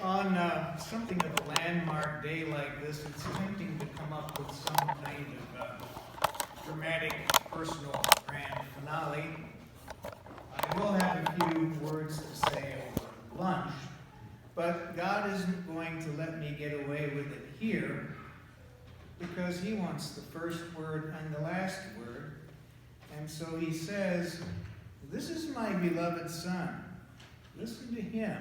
On something of a landmark day like this, it's tempting to come up with some kind of dramatic, personal, grand finale. I will have a few words to say over lunch, but God isn't going to let me get away with it here because He wants the first word and the last word. And so He says, "This is my beloved Son. Listen to Him."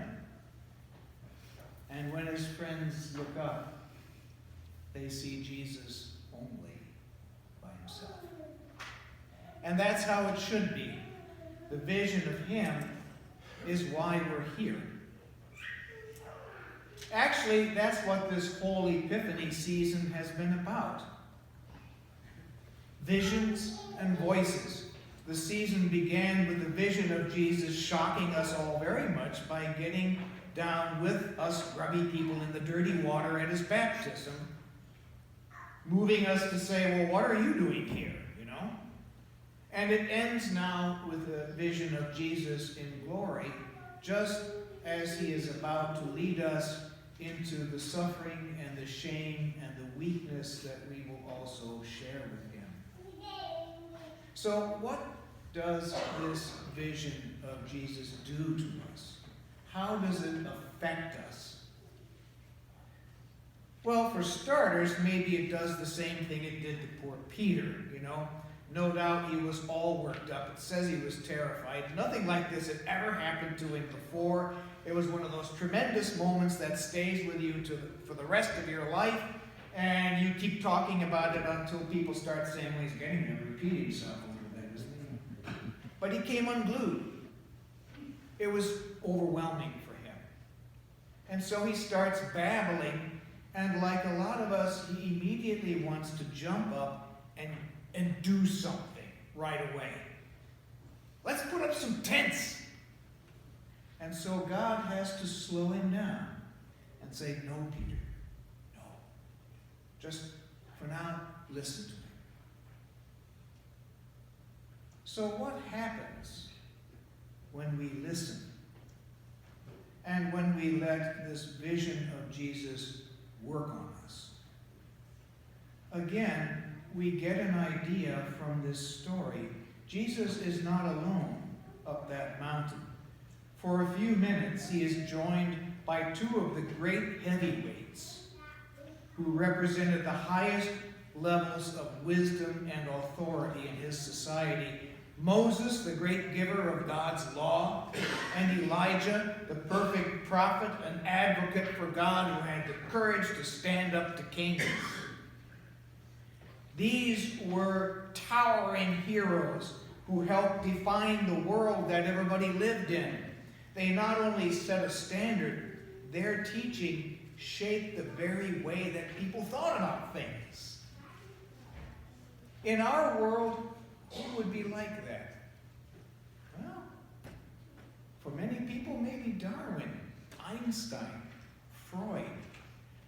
And when His friends look up, they see Jesus only by Himself. And that's how it should be. The vision of Him is why we're here. Actually, that's what this whole Epiphany season has been about. Visions and voices. The season began with the vision of Jesus shocking us all very much by getting down with us grubby people in the dirty water at His baptism, moving us to say, well, what are you doing here, And it ends now with a vision of Jesus in glory, just as He is about to lead us into the suffering and the shame and the weakness that we will also share with Him. So what does this vision of Jesus do to us? How does it affect us? Well, for starters, maybe it does the same thing it did to poor Peter, No doubt he was all worked up. It says he was terrified. Nothing like this had ever happened to him before. It was one of those tremendous moments that stays with you for the rest of your life, and you keep talking about it until people start saying, well, he's getting to repeat himself a little bit, isn't he? But he came unglued. It was overwhelming for him. And so he starts babbling, and like a lot of us, he immediately wants to jump up and do something right away. Let's put up some tents. And so God has to slow him down and say, no, Peter, no. Just for now, listen to me. So what happens when we listen and when we let this vision of Jesus work on us? Again, we get an idea from this story. Jesus is not alone up that mountain. For a few minutes, he is joined by two of the great heavyweights who represented the highest levels of wisdom and authority in his society. Moses, the great giver of God's law, and Elijah, the perfect prophet and advocate for God who had the courage to stand up to kings. These were towering heroes who helped define the world that everybody lived in. They not only set a standard, their teaching shaped the very way that people thought about things. In our world, who would be like that? Well, for many people, maybe Darwin, Einstein, Freud.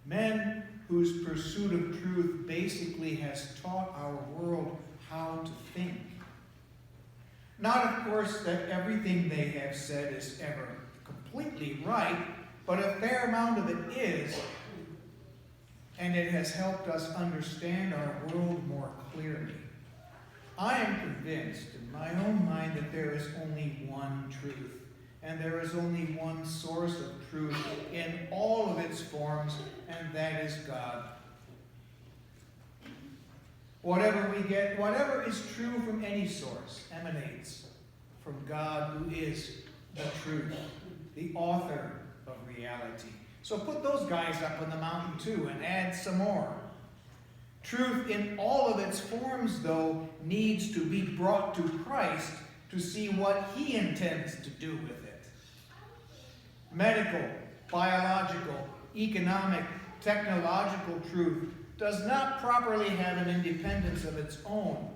Men whose pursuit of truth basically has taught our world how to think. Not, of course, that everything they have said is ever completely right, but a fair amount of it is, and it has helped us understand our world more clearly. I am convinced in my own mind that there is only one truth, and there is only one source of truth in all of its forms, and that is God. Whatever we get, whatever is true from any source, emanates from God, who is the truth, the author of reality. So put those guys up on the mountain too, and add some more. Truth in all of its forms, though, needs to be brought to Christ to see what He intends to do with it. Medical, biological, economic, technological truth does not properly have an independence of its own.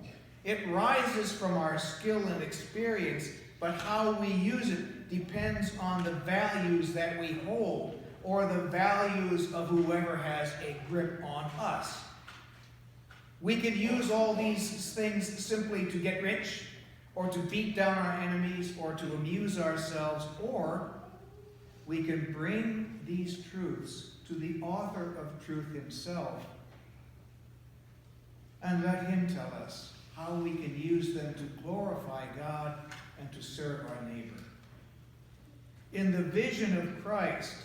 It rises from our skill and experience, but how we use it depends on the values that we hold or the values of whoever has a grip on us. We can use all these things simply to get rich, or to beat down our enemies, or to amuse ourselves, or we can bring these truths to the author of truth himself and let him tell us how we can use them to glorify God and to serve our neighbor. In the vision of Christ,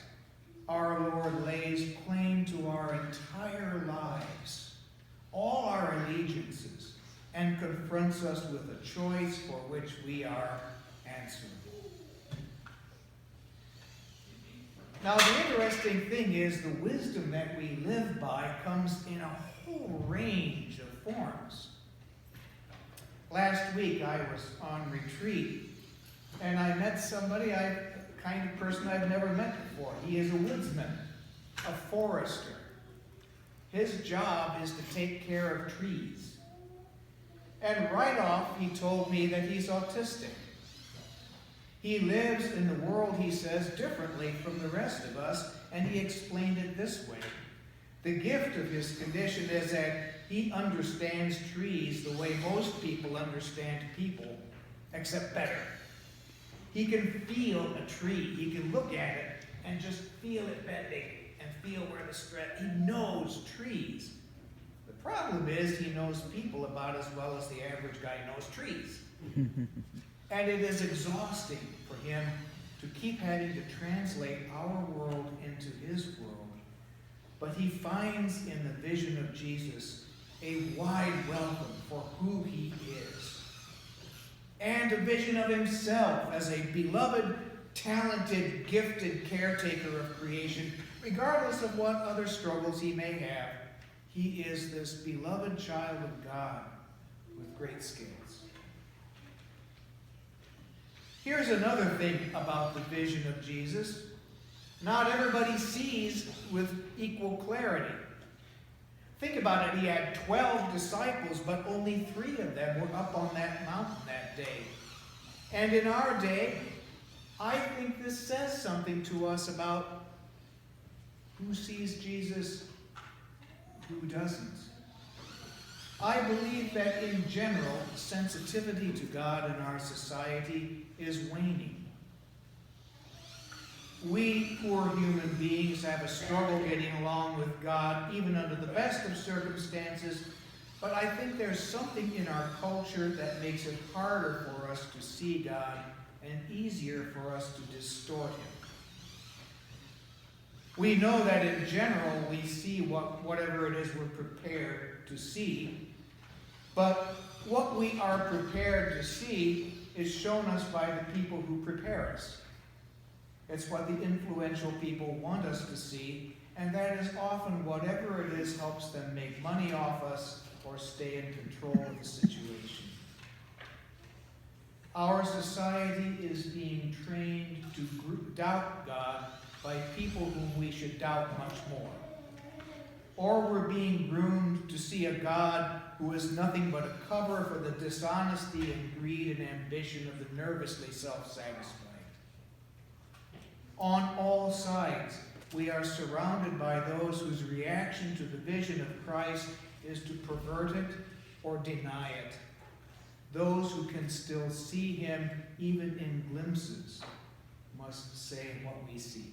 our Lord lays claim to our entire lives, all our allegiances, and confronts us with a choice for which we are answerable. Now, the interesting thing is the wisdom that we live by comes in a whole range of forms. Last week, I was on retreat, and I met somebody, kind of person I've never met before. He is a woodsman, a forester. His job is to take care of trees. And right off, he told me that he's autistic. He lives in the world, he says, differently from the rest of us, and he explained it this way. The gift of his condition is that he understands trees the way most people understand people, except better. He can feel a tree. He can look at it and just feel it bending and feel where the stretch. He knows trees. The problem is he knows people about as well as the average guy knows trees. And it is exhausting for him to keep having to translate our world into his world. But he finds in the vision of Jesus a wide welcome for who he is. And a vision of himself as a beloved, talented, gifted caretaker of creation, regardless of what other struggles he may have. He is this beloved child of God with great skills. Here's another thing about the vision of Jesus. Not everybody sees with equal clarity. Think about it. He had 12 disciples, but only 3 of them were up on that mountain that day. And in our day, I think this says something to us about who sees Jesus, who doesn't. I believe that in general, sensitivity to God in our society is waning. We poor human beings have a struggle getting along with God, even under the best of circumstances, but I think there's something in our culture that makes it harder for us to see God and easier for us to distort him. We know that in general we see whatever it is we're prepared to see, but what we are prepared to see is shown us by the people who prepare us. It's what the influential people want us to see, and that is often whatever it is helps them make money off us or stay in control of the situation. Our society is being trained to doubt God by people whom we should doubt much more. Or we're being groomed to see a God who is nothing but a cover for the dishonesty and greed and ambition of the nervously self-satisfied. On all sides, we are surrounded by those whose reaction to the vision of Christ is to pervert it or deny it. Those who can still see him, even in glimpses, must say what we see.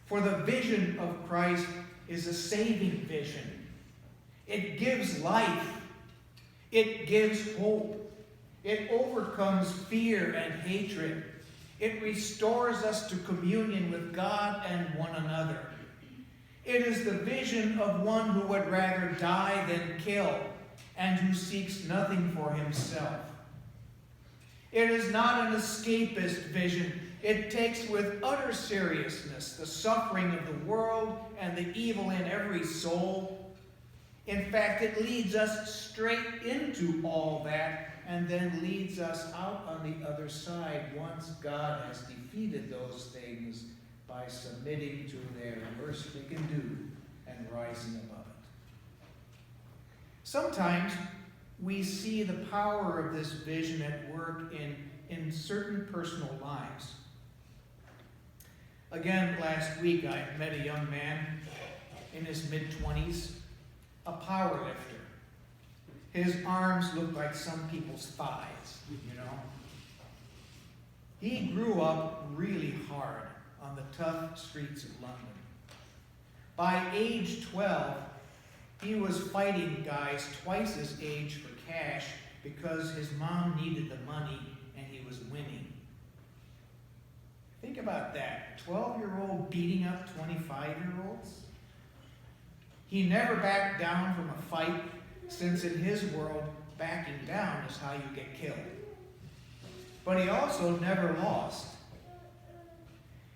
For the vision of Christ is a saving vision. It gives life. It gives hope. It overcomes fear and hatred. It restores us to communion with God and one another. It is the vision of one who would rather die than kill and who seeks nothing for himself. It is not an escapist vision. It takes with utter seriousness the suffering of the world and the evil in every soul. In fact, it leads us straight into all that and then leads us out on the other side once God has defeated those things by submitting to their worst they can do and rising above it. Sometimes we see the power of this vision at work in certain personal lives. Again, last week I met a young man in his mid-20s, a power lifter. His arms look like some people's thighs, you know. He grew up really hard on the tough streets of London. By age 12, he was fighting guys twice his age for cash because his mom needed the money and he was winning. Think about that. 12-year-old beating up 25-year-olds? He never backed down from a fight, since in his world, backing down is how you get killed. But he also never lost.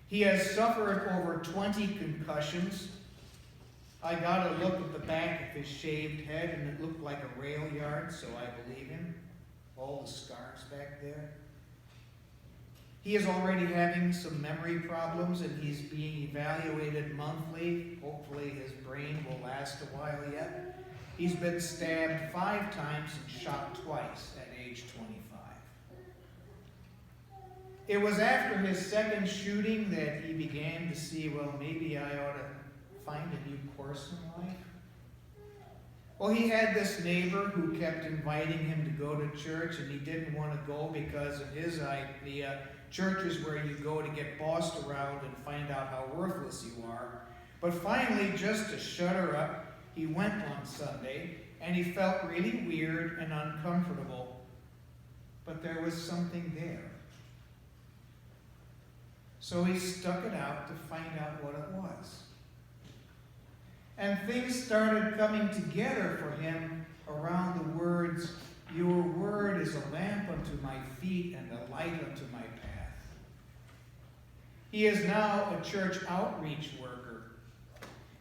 He has suffered over 20 concussions. I got a look at the back of his shaved head, and it looked like a rail yard, so I believe him. All the scars back there. He is already having some memory problems, and he's being evaluated monthly. Hopefully his brain will last a while yet. He's been stabbed 5 times and shot twice at age 25. It was after his second shooting that he began to see, well, maybe I ought to find a new course in life. Well, he had this neighbor who kept inviting him to go to church, and he didn't want to go because of his idea. Church is where you go to get bossed around and find out how worthless you are. But finally, just to shut her up, he went one Sunday, and he felt really weird and uncomfortable. But there was something there. So he stuck it out to find out what it was. And things started coming together for him around the words, "Your word is a lamp unto my feet and a light unto my path." He is now a church outreach worker.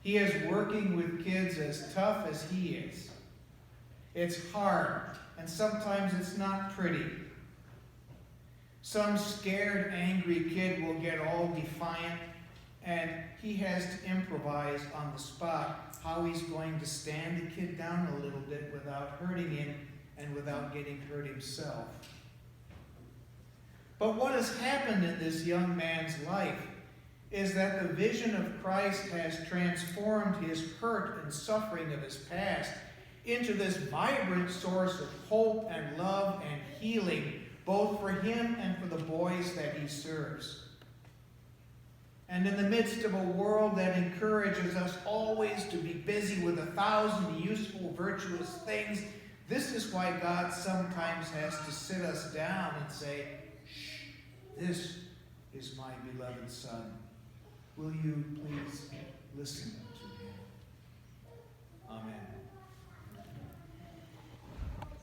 He is working with kids as tough as he is. It's hard, and sometimes it's not pretty. Some scared, angry kid will get all defiant, and he has to improvise on the spot how he's going to stand the kid down a little bit without hurting him and without getting hurt himself. But what has happened in this young man's life is that the vision of Christ has transformed his hurt and suffering of his past into this vibrant source of hope and love and healing, both for him and for the boys that he serves. And in the midst of a world that encourages us always to be busy with 1,000 useful, virtuous things, this is why God sometimes has to sit us down and say, "Shh, this is my beloved Son. Will you please listen to him?" Amen.